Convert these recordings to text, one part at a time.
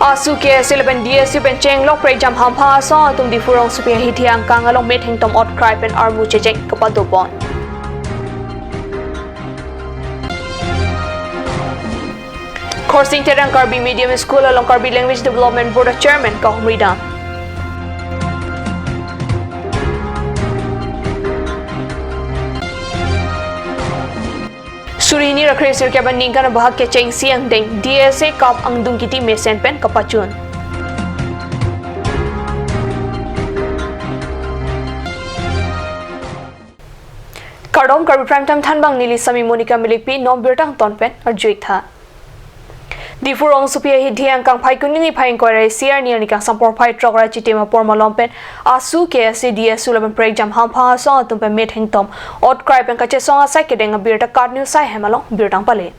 Asu KS11 DSU pen cheng lok pre jam ham pha so tum di furong supia hitiang kang along met hing tom ot cry pen armu checheng kapadopon. Coursing terang Karbi Medium School along Karbi Language Development Board Chairman Kahumrida. Surini rakre sir kya banding kana bahag ke cheng siang deng DSA kap angdung kiti mesen pen kapachun. Kardom Karbi prime time thanbang nili sami Monica Milikpi nom birtang ton pen arjuik tha. Di furong supia hidhiang kang phai kunini phai inquiry CR ni kang sampor phai trokra chitema porma lompen asu KSC DSU laban pre jam ham pha song tum pe met hing tom ot cry pen kache song asai kedeng birta card news sai hemalong birtang pale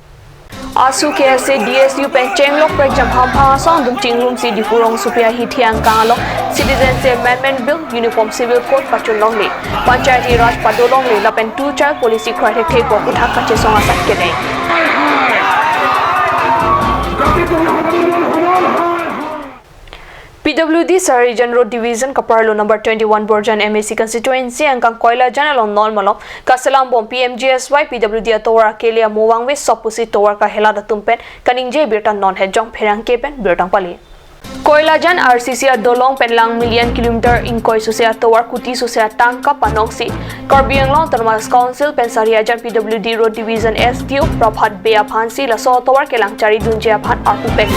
asu KSC DSU pen chenglok pre jam ham pha song dum tingroom si di furong supia hidhiang kang along Citizenship Amendment Bill Uniform Civil Code pachun long le Panchayati Raj padolong le lapen two child policy critic take por uthak kache song asai kedeng PWD Surrey Road Division Kaparlo number 21 Borjan MAC constituency angkang Koila Janalong Normalom Kasalam Bom PMGSY PWD Atora Kelia Mowangwe Sopusi Tower ka Helada Tumpen Kaningje Birtan non Hejong Perang Kepen Birtang Pali Koila Jan RCC Dolong Penlang million kilometer in Koi Susia Tower Kuti Susia Tangka Panongsi Karbiang Long Thermal Council Pensaria Jan PWD Road Division STO Prabhat Bea Phansi Laso Tower Kelang Chari Dunjia Phan Arpupek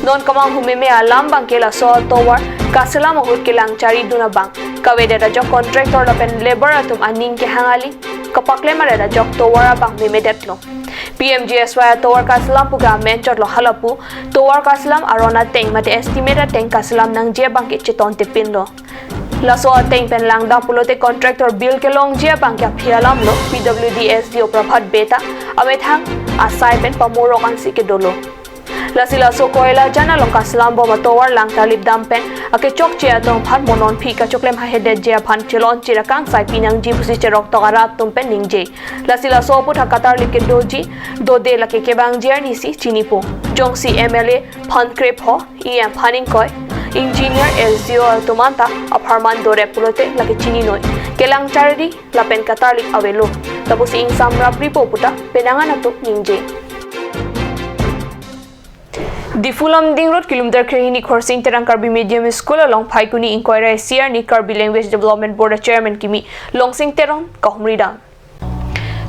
Non kamang humeme alam bang kela so tower kasala mahut kelang chari duna bang kawede da jok contractor lapen labor atum aning ke hangali kapakle mare da jok tower bang memedet lo PMGSY tower kaslam puga menchor lo halapu tower kaslam arona teng mate estimate teng kaslam nang je bang ke cheton te pin lo laso teng pen lang da pulote contractor bill ke long je bang kya phialam lo PWD SDO Prabhat Beta amethang asai pen pamoro kan sike dolo Lasila so koila jana long kaslam bo matowar lang talib dampen ake chok chia tong phan monon phi ka choklem ha hede je phan chelon chira kang sai pinang ji busi cherok to gara tumpen ningje lasila so put hakatar like doji do de lake ke bang jer ni si chinipo jongsi MLA phan krep ho em phaning koi engineer SDO tumanta aparman dore pulote lake chini noi kelang chardi lapen katarlik avelo tapos ing samrapri po puta penangan atuk ningje Di Fulam Ding Road kilometer krehini crossing terang Karbi Medium School along Phaikuni inquiry CR ni Karbi Language Development Board Chairman Kimi Longsing Teron Kahumrida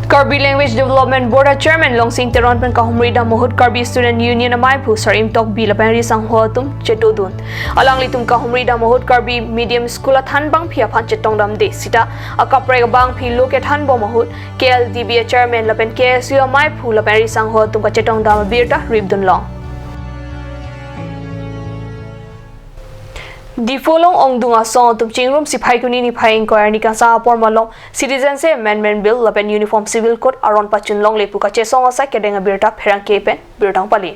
Karbi Language Development Board Chairman Longsing Teron pen Kahumrida mohut Karbi Student Union amai phu sarim tok bil pen risang hotum chetodun alang litum Kahumrida mohut Karbi Medium School athan bang phia phan chetong dam de sita akapre bang phi loke than bo mohut KLDB Chairman lapen KSU amai phu lapen risang hotum ka chetong dam birta ribdun long Di folong ong dunga song tum chingrum si phai kuni ni phai inquiry ni ka sa por malong Citizenship Amendment Bill lapen Uniform Civil Code aron pachun long lepu ka che song asa kedenga birta pherang kepen birtang pali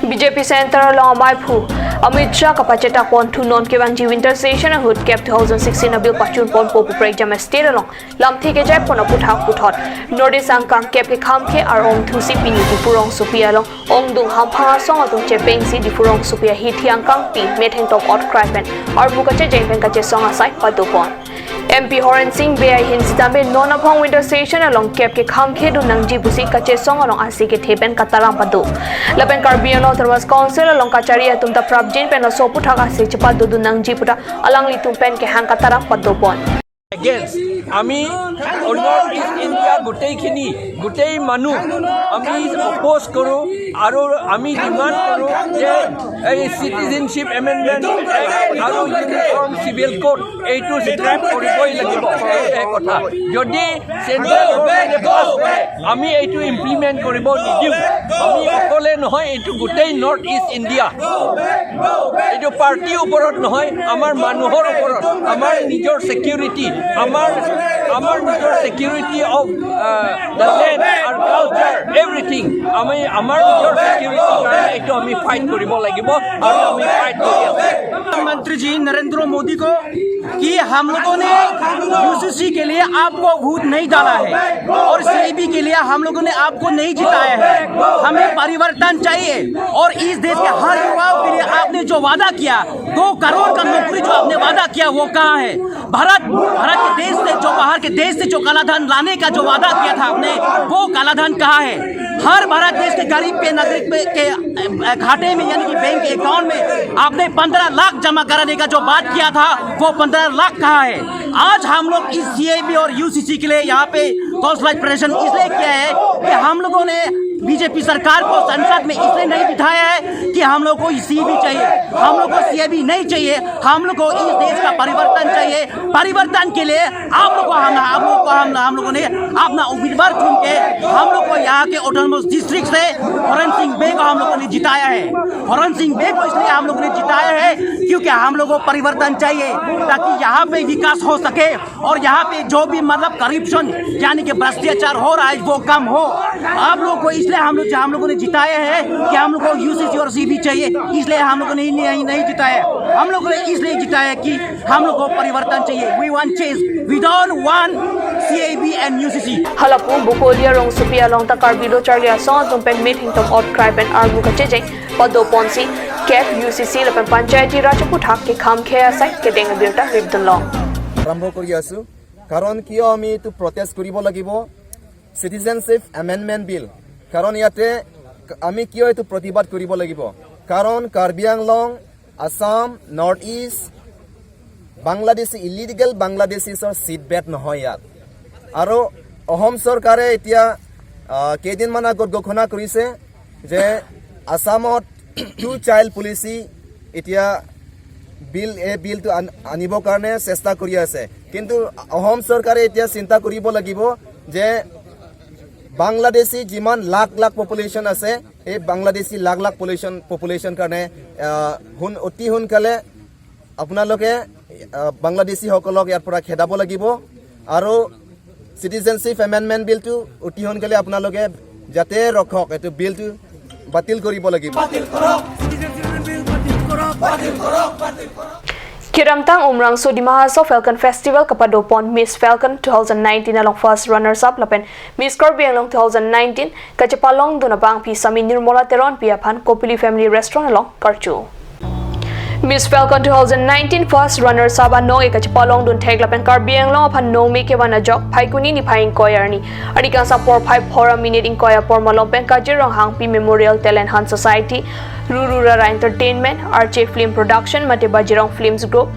BJP Center long amai phu Amit Shah kapacheta pon thu non ke bang ji winter session hood cap 2016 abil pachun pon po prek jam state along lam thi ke jai pon puthak puthot notice ang kang cap ke kham ke arong thu si pini di purong supia long ong dung ham pha song atung che peng si di purong supia hi thiang kang pi metheng top out cry pen ar bu ka che jeng pen ka che song asai padopon MP Horan Singh Bea Hin Sitambe non apong winter station along cap ke kham khe du nang ji busi ka che song along asi ke thepen kataram padu lapen Karbi along Thermal Council along kacharia tumta prabjin pen so puthaka se chapa du nang ji puta alang li tum pen ke hang kataram padopon Against আমি north east India গোটেই মানুহ আমি oppose কৰোঁ আৰু আমি demand কৰোঁ যে এই চিটিজেনশ্বিপ এমেণ্ডমেণ্ট আৰু ইউনিফৰ্ম চিভিল কোড এইটো স্ক্ৰেপ কৰিবই লাগিব এই কথা যদি চেণ্ট্ৰেল গভৰ্ণমেণ্টে আমি এইটো ইমপ্লিমেণ্ট কৰিব নিদিওঁ আমি অকলে নহয় এইটো গোটেই নৰ্থ ইষ্ট ইণ্ডিয়া এইটো পাৰ্টিৰ ওপৰত নহয় আমাৰ মানুহৰ ওপৰত আমাৰ নিজৰ security our security of the land, our culture, everything. Our security to हमें fight करिबो लागिबो और हमें fight करियो। प्रधानमंत्री जी नरेंद्र मोदी को कि हम लोगों ने यूसीसी के लिए आपको वोट नहीं डाला है और सीएबी के लिए हम लोगों ने आपको नहीं जिताया है। हमें परिवर्तन चाहिए और इस देश के हर युवाओं के लिए आपने जो वादा किया 2 करोड़ का नौकरी जो आपने वादा किया वो कहाँ है? भारत के देश से जो बाहर के देश से जो कालाधन लाने का जो वादा किया था आपने वो कालाधन कहाँ है? हर भारत देश के गरीब पे नागरिक के खाते में यानी कि बैंक अकाउंट में आपने 15 लाख जमा कराने का जो बात किया था वो 15 लाख कहाँ है? आज हम लोग इस सीएबी और यूसीसी के लिए यहाँ पे कॉन्सुलेट प्रेजेंट इसलिए किया है कि हम लोगों ने बीजेपी सरकार को संसद में इसलिए नहीं बिठाया है कि हम लोग को सीएबी चाहिए, हम लोग को सीएबी नहीं चाहिए, हम लोग को इस देश का परिवर्तन चाहिए। परिवर्तन के लिए हम लोगों ने अपना उम्मीदवार चुन के हम लोग को यहाँ के ऑटोनोमस डिस्ट्रिक्ट से हरन सिंह बे को हम लोगों ने जिताया है। हरन सिंह बे को इसलिए हम लोगों ने जिताया है क्योंकि हम लोग को परिवर्तन चाहिए ताकि यहाँ पे विकास हो सके और यहाँ पे जो भी मतलब करप्शन यानी कि भ्रष्टाचार हो रहा है वो कम हो। आप लोग को इसलिए हम लोगों ने जिताया है कि हम लोग को यूसीसी और सीबी चाहिए, इसलिए हम लोगों ने नहीं जिताया। हम लोगों ने इसलिए जिताया कि हम लोग को परिवर्तन चाहिए। We want change. We don't want CAB and UCC. Halapu bukolia rong supia long ta Karbi lo charlia song tumpen meeting tom outcry pen argu ka chejeng pado ponsi cap UCC lapen panchayati rajaput hak ke kham khaya sai ke deng birta ribdon long আৰম্ভ কৰি আছো কাৰণ কিয় আমি এইটো protest কৰিব লাগিব citizenship amendment বিল কাৰণ ইয়াতে আমি কিয় এইটো প্ৰতিবাদ কৰিব লাগিব কাৰণ কাৰ্বি আংলং আসাম নৰ্থ ইষ্ট বাংলাদেশী ইলিগেল বাংলাদেশীৰ সিট বেট নহয় ইয়াত আৰু অসম চৰকাৰে এতিয়া কেইদিনমান আগত ঘোষণা কৰিছে যে আসামত 2 চাইল্ড পলিচি এতিয়া বিল তো আনিব কাৰণে চেষ্টা কৰি আছে কিন্তু অসম চৰকাৰে এতিয়া চিন্তা কৰিব লাগিব যে বাংলাদেশী যিমান লাখ লাখ পপুলেশন আছে এই বাংলাদেশী লাখ লাখ পপুলেশন কাৰণে অতি সোনকালে আপোনালোকে বাংলাদেশী সকলক ইয়াৰ পৰা খেদাব লাগিব আৰু সিটিজেনশিপ এমেন্ডমেন্ট বিলটো অতি সোনকালে আপোনালোকে যাতে ৰখক এটো বিলটো বাতিল কৰিব লাগিব Kiramtang umrang so di Mahaso Falcon Festival kapadopon Miss Falcon 2019 along first runners up lapen Miss Karbi along 2019 kachapalong dunabang pi sami nirmola teron piaphan Kopili Family Restaurant along Karchu. Miss Falcon 2019 first runners up anong kachapalong dun tag lapen Karbi along aphan no make wana jok phaikuni ni phaing koyarni adika sa por 5 4 minute in koya por malompen kajirong hangpi Memorial Talent Hunt Society Rurura Entertainment, RJ Film Production, Mate Bajirong Films Group,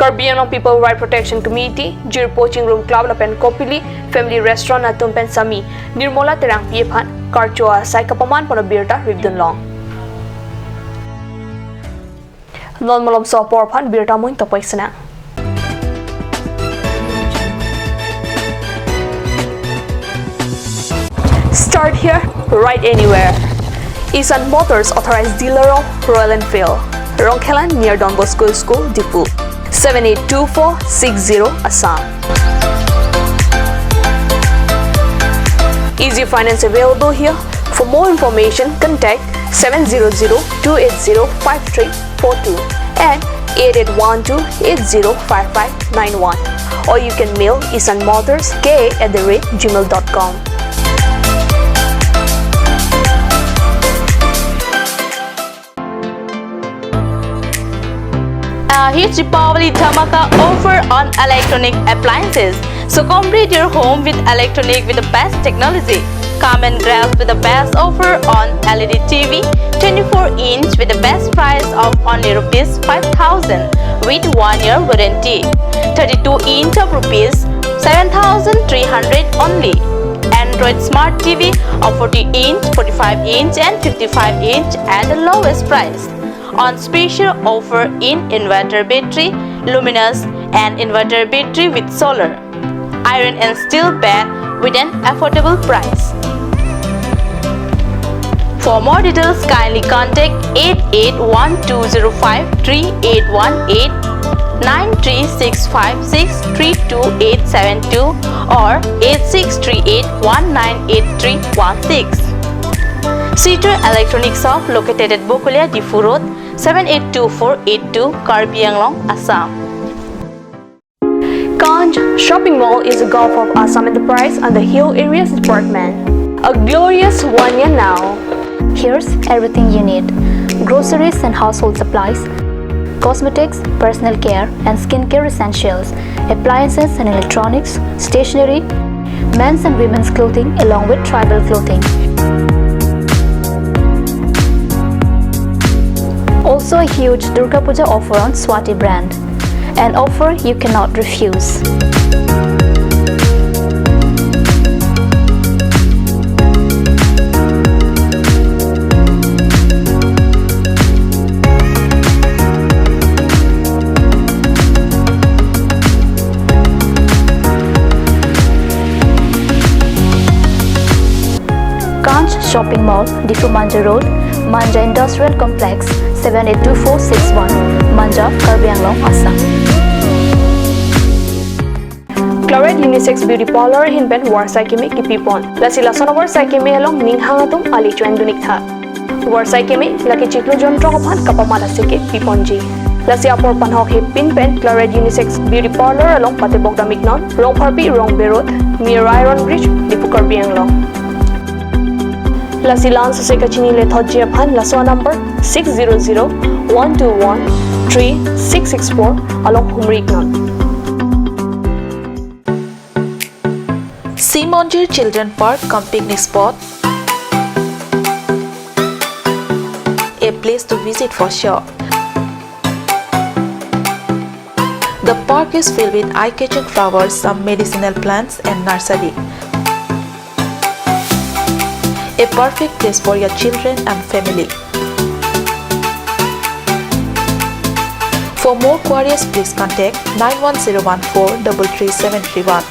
Karbi Anglong People Right Protection Committee, Jir Poaching Room Club Lapen Kopili, Family Restaurant at Tumpen Sami, Nirmola Terang Piephan, Karchoa, Saikapaman Ponabirta, Ribdon Long. Non Molom Saw Porpan, Birta Moin Topoisana. Start here, right anywhere. Isan Motors authorized dealer of Royal Enfield, Rongkelan near Don Bosco School, Dipu, 782460 Assam. Easy finance available here. For more information, contact 700-280-5342 and 8812-805591 or you can mail isanmotorsk@gmail.com. Huge Deepavali Dhamaka offer on electronic appliances. So complete your home with electronic with the best technology. Come and grab with the best offer on LED TV 24-inch with the best price of only rupees 5,000 with 1 year warranty. 32-inch of rupees 7,300 only. Android Smart TV of 40-inch, 45-inch and 55-inch at the lowest price. On special offer in inverter battery, luminous and inverter battery with solar, iron and steel bed with an affordable price. For more details, kindly contact 8812053818, 936563272 or 8638198316. Cedar Electronic Shop located at Bokulia, Difu Road, 782482, Karbi Anglong, Assam. Ganj Shopping Mall is a Gulf of Assam enterprise and the Hill Areas Department. A glorious 1 year now. Here's everything you need: groceries and household supplies, cosmetics, personal care and skincare essentials, appliances and electronics, stationery, men's and women's clothing along with tribal clothing. Also a huge Durga Puja offer on Swati brand, an offer you cannot refuse. Ganj Shopping Mall, Difu Manja Road, Manja Industrial Complex, 782461, Manja, Karbi, Assam. Claret Unisex Beauty Parlor Hinben Warsai Kimi Kipipon. Lasi Lason Warsai Kimi along Ning Hangatum Ali Chuan Dunikha. Warsai Kimi, Lucky Chiklu John Trokopan Kapamada Siki Piponji. Lasi Apor Panhok Hip Pinpen, Claret Unisex Beauty Parlor along Patebogda Mignon, Rong Karbi, Rong Berot, near Iron Bridge, Dipu Karbi Anglong. Lasi Lan Suseka Chini Le Thoji Aphan, Laswa number 600-121-3664 along Humriknon. Simonjir Children Park cum picnic spot, a place to visit for sure. The park is filled with eye-catching flowers, some medicinal plants and nursery. A perfect place for your children and family. For more queries, please contact 91014-33731,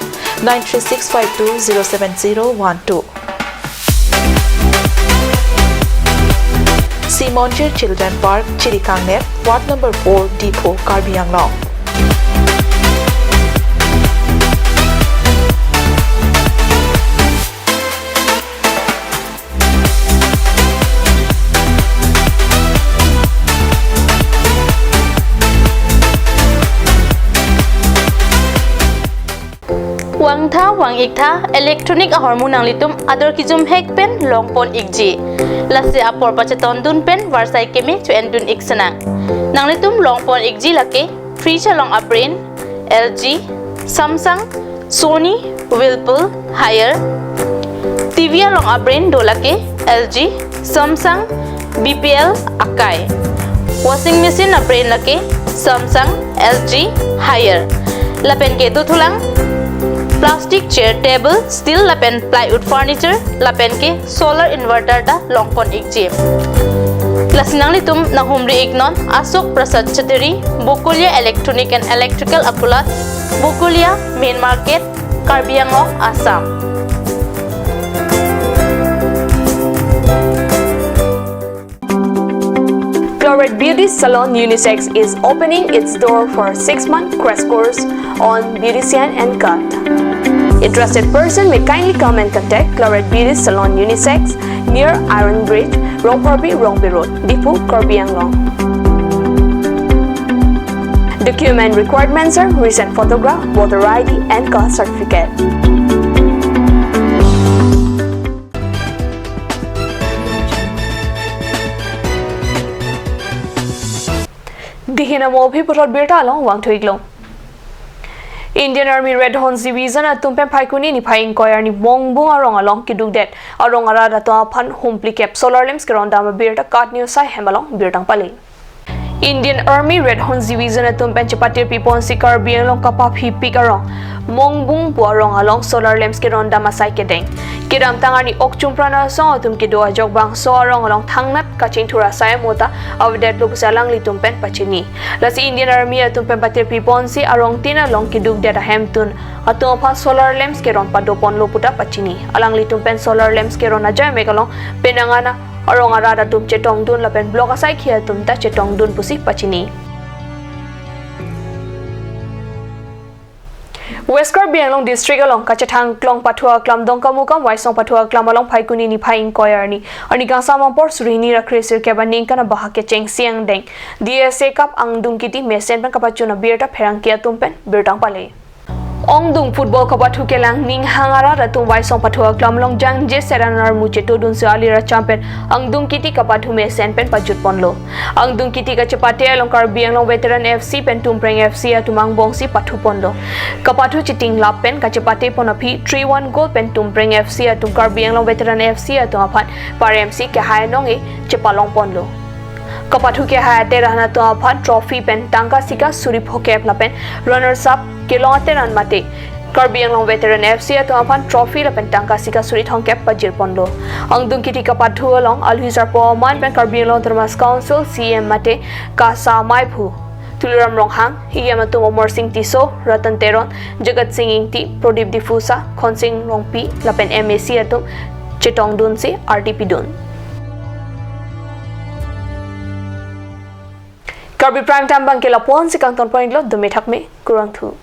93652-07012. Simonjir Children Park, Chirikangnet, Ward number 4, Depot, Karbi Anglong. Wang tha wang ik tha electronic hormone ang litum ador kijum hek pen long pon ikji lase apor pacheton dun pen warsai kemi to endun iksana nang litum long pon ikji lake fridge long abrain LG Samsung Sony Whirlpool Haier TV long abrain dolake LG Samsung BPL Akai washing machine abrain lake Samsung LG Haier lapen ke tutulang plastic chair table steel lapen plywood furniture lapen ke solar inverter da longpon ikji lasinang litum na humri ignon Asok Prasad Chateri Bukulia Electronic and Electrical Akulat Bukulia Main Market Karbi Anglong Assam. Claret Beauty Salon Unisex is opening its door for a 6-month crash course on beautician and cut. Interested person may kindly come and contact Claret Beauty Salon Unisex near Iron Bridge, Rong Karbi, Rongbi Road, Dipu, Karbi Anglong. Document requirements are recent photograph, voter ID and caste certificate. Dihina mo bhi putot birta long wang thuiglong. Indian Army Red Horse Division at Tumpen Paikuni ni Paing Koyar ni Bongbong arong along kidugdet arong arada to aphan humpli cap solar lamps keronda ma birta kat news sai hemalong birtang pali. Indian Army Red Horse Division at Tumpen Chapatir Pipon si Karbi along kapap hipik arong Mongbong buarong along solar lamps keronda masai kedeng. Kiram tangar ni okchum prana song atum kidoa jog bang so arong along thangnat kaching thura sai mota avdet lo salang li tumpen pachini. Lasi Indian Army at Tumpen Patir Pipon si arong tina long kidug deta hemtun atum pa solar lamps keron padopon lo puta pachini. Alang li tumpen solar lamps keron aja mekalong penangana arong arada tum chetong dun lapen blok asai khia tum ta chetong dun pusi pachini. West Karbi Anglong District along Kachatang Klong Patua Klam Dongka Mukam Waisong Patua Klam along Paikuni ni Paing Koyarni ani Gangsama por Surini ra Kresir Kebaning kana bahake cheng siang deng DSA kap ang dungkiti mesen ban kapachuna birta pherang kia tumpen birtang pale Ong dung football kapathu kelang ning hangara ratung wai song pathua klamlong jang je seranar muche to dun se alira champion ang dung kiti kapathu me sen pen pajut ponlo ang dung kiti ka chepate along Karbi along veteran FC pen tumpreng FC atumang bongsi pathu ponlo kapathu chiting lap pen ka chepate ponapi 3-1 goal pen tumpreng FC atum Karbi along veteran FC atum aphan par MC ke hainong e chepalong ponlo kapathu ke hayate rahna to aphan trophy pen tangka sika suri phokep lapen runners up kelongate ran mate Karbi along veteran FC to aphan trophy lapen tangka sika suri thongkep pajir ponlo angdung kiti kapathu along alhuisar po man pen Karbi along Thermas Council CM mate ka sa maiphu Tuliram Ronghang, Hiyamatu Momor Singh Tiso, Ratan Teron, Jagat Singh Ingti, Prodip Difusa, Khonsing Rongpi, Lapen MAC atum, Chetong Dunsi, RTP Dun. Karbi Prime Time Bangkela Pon si Kangton Point Lo, Dumit Hakme, Kurang Thu.